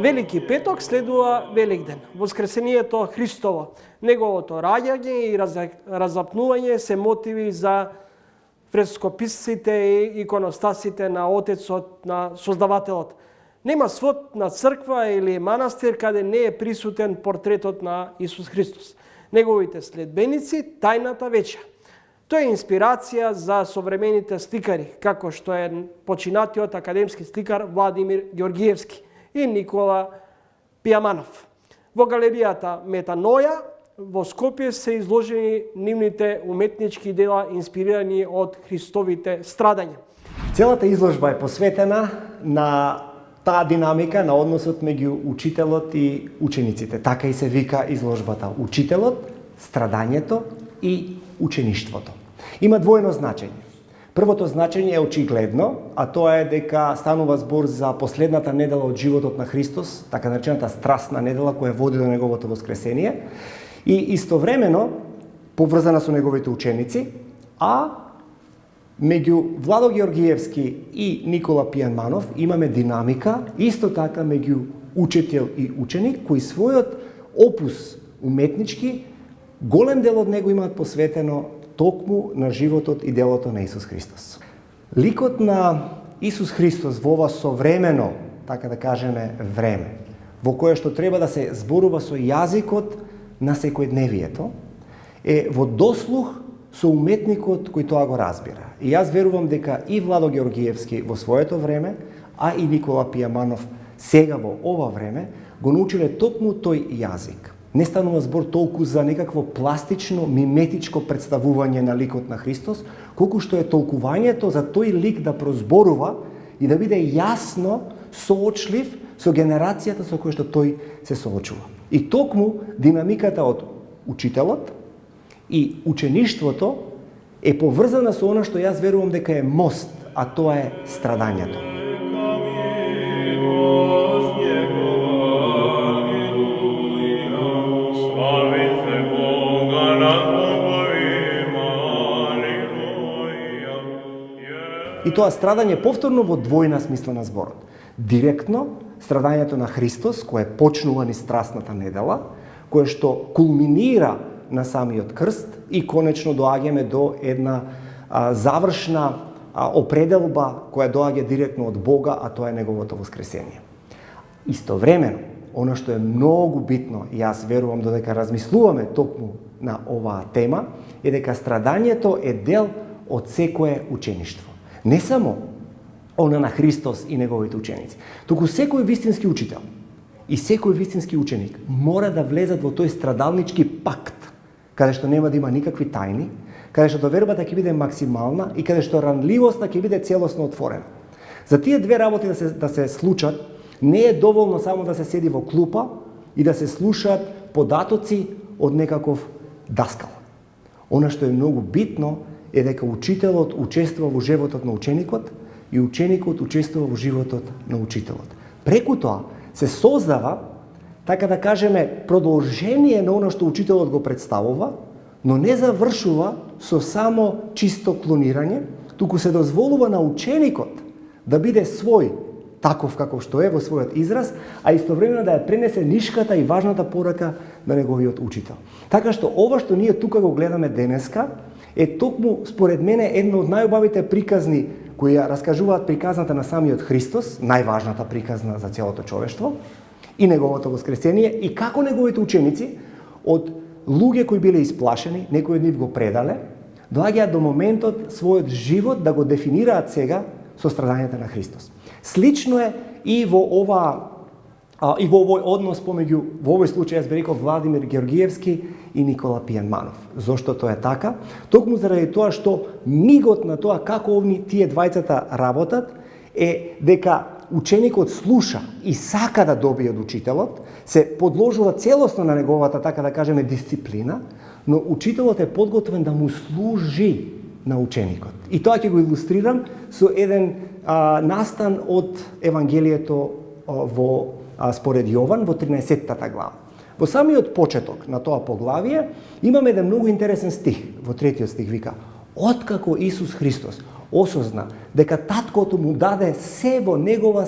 Велики петок следува Великден, Воскресението Христово. Неговото раѓање и разапнување се мотиви за фрескописците и иконостасите на Отецот, на Создавателот. Нема свод на црква или манастир каде не е присутен портретот на Исус Христос. Неговите следбеници тајната веча. Тоа е инспирација за современите сликари, како што е починатиот академски сликар Владимир Георгиевски и Никола Пијаманов. Во галеријата Метаноја во Скопје се изложени нивните уметнички дела инспирирани од Христовите страдања. Целата изложба е посветена на таа динамика на односот меѓу учителот и учениците. Така и се вика изложбата: учителот, страдањето и учеништвото. Има двојно значење. Првото значење е очигледно, а тоа е дека станува збор за последната недела од животот на Христос, така наречената страстна недела која води до неговото воскресение, и истовремено поврзана со неговите ученици, а меѓу Владо Георгиевски и Никола Пијаманов имаме динамика, исто така меѓу учител и ученик, кои својот опус уметнички, голем дел од него имаат посветено токму на животот и делото на Исус Христос. Ликот на Исус Христос во ова современо, така да кажеме, време, во кое што треба да се зборува со јазикот на секојдневието, е во дослух со уметникот кој тоа го разбира. И јас верувам дека и Владо Георгиевски во своето време, а и Никола Пијаманов сега во ова време, го научиле токму тој јазик. Не станува збор толку за некакво пластично, миметичко представување на ликот на Христос, колку што е толкувањето за тој лик да прозборува и да биде јасно соочлив со генерацијата со која што тој се соочува. И токму динамиката од учителот и учеништвото е поврзана со она што јас верувам дека е мост, а тоа е страдањето. И тоа страдање повторно во двојна смисла на зборот. Директно, страдањето на Христос, кое почнува ни страстната недела, кое што кулминира на самиот крст и конечно доаѓаме до една завршна определба која доаѓа директно од Бога, а тоа е неговото воскресение. Истовремено, она што е многу битно, јас верувам додека размислуваме токму на оваа тема, е дека страдањето е дел од секое учеништво. Не само она на Христос и неговите ученици, туку секој вистински учител и секој вистински ученик мора да влезат во тој страдалнички пакт, каде што нема да има никакви тајни, каде што довербата ќе биде максимална и каде што ранливоста ќе биде целосно отворена. За тие две работи да се случат, не е доволно само да се седи во клупа и да се слушаат податоци од некаков даскал. Она што е многу битно е дека учителот учествува во животот на ученикот и ученикот учествува во животот на учителот. Преку тоа се создава, така да кажеме, продолжение на оно што учителот го представува, но не завршува со само чисто клонирање, туку се дозволува на ученикот да биде свој, таков каков што е во својот израз, а истовремено да ја пренесе нишката и важната порака на неговиот учител. Така што ова што ние тука го гледаме денеска е токму според мене една од најубавите приказни кои ја раскажуваат приказната на самиот Христос, најважната приказна за целото човештво, и неговото воскресение, и како неговите ученици од луѓе кои биле исплашени, некои од нив го предале, доаѓаат до моментот својот живот да го дефинираат сега со страдањата на Христос. Слично е и во овој однос помеѓу, во овој случај јас би рекол, Владимир Георгиевски и Никола Пијаманов. Зошто тоа е така? Токму заради тоа што мигот на тоа како тие двајцата работат е дека ученикот слуша и сака да добие од учителот, се подложува целосно на неговата, така да кажеме, дисциплина, но учителот е подготвен да му служи на ученикот. И тоа ќе го илустрирам со еден настан од Евангелието според Јован во 13-тата глава. Во самиот почеток на тоа поглавие имаме еден многу интересен стих. Во 3-тиот стих вика: откако Исус Христос осозна дека таткото му даде се во негова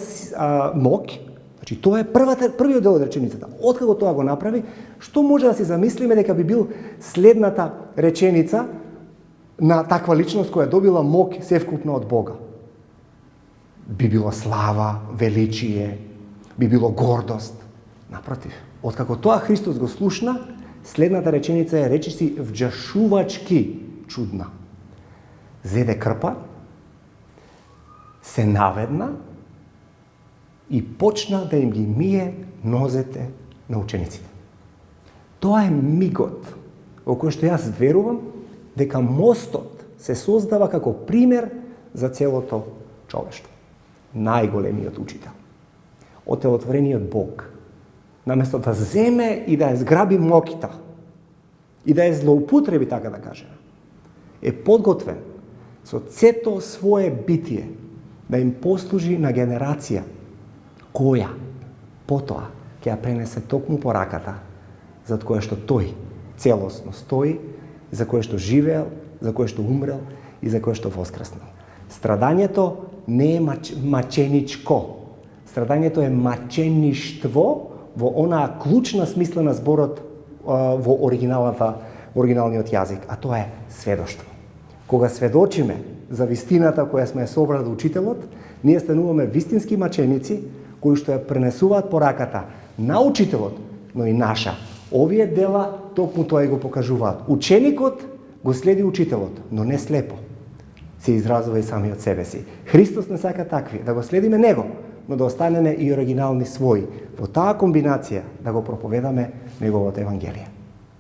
моќ, Значи, тоа е првиот дел од реченицата. Откако тоа го направи, што може да си замислиме дека би бил следната реченица на таква личност која добила мок севкупно од Бога? Би било слава, величие, би било гордост. Напротив, откако тоа Христос го слушна, следната реченица е речиси вџашувачки чудна. Зеде крпа, се наведна и почна да им ги мие нозете на учениците. Тоа е мигот во кој што јас верувам дека мостот се создава како пример за целото човештво. Најголемиот учител, отелотворениот Бог, наместо да земе и да ја зграби мокита и да ја злоупотреби, така да кажеме, е подготвен со цето свое битие да им послужи на генерација која потоа ќе ја пренесе токму пораката зад која што тој целосно стои, за која што живеел, за која што умрел и за која што воскреснал. Страдањето не е маченичко. Страдањето е мачеништво во онаа клучна смисла на зборот во оригиналниот јазик, а тоа е сведоштво. Кога сведочиме за вистината која сме собрали од учителот, ние стануваме вистински маченици кои што ја пренесуваат пораката на учителот, но и наша. Овие дела токму тоа и го покажуваат. Ученикот го следи учителот, но не слепо. Се изразува и самиот себе си. Христос не сака такви, да го следиме него, но да останеме и оригинални своји. Во таа комбинација да го проповедаме неговото Евангелие.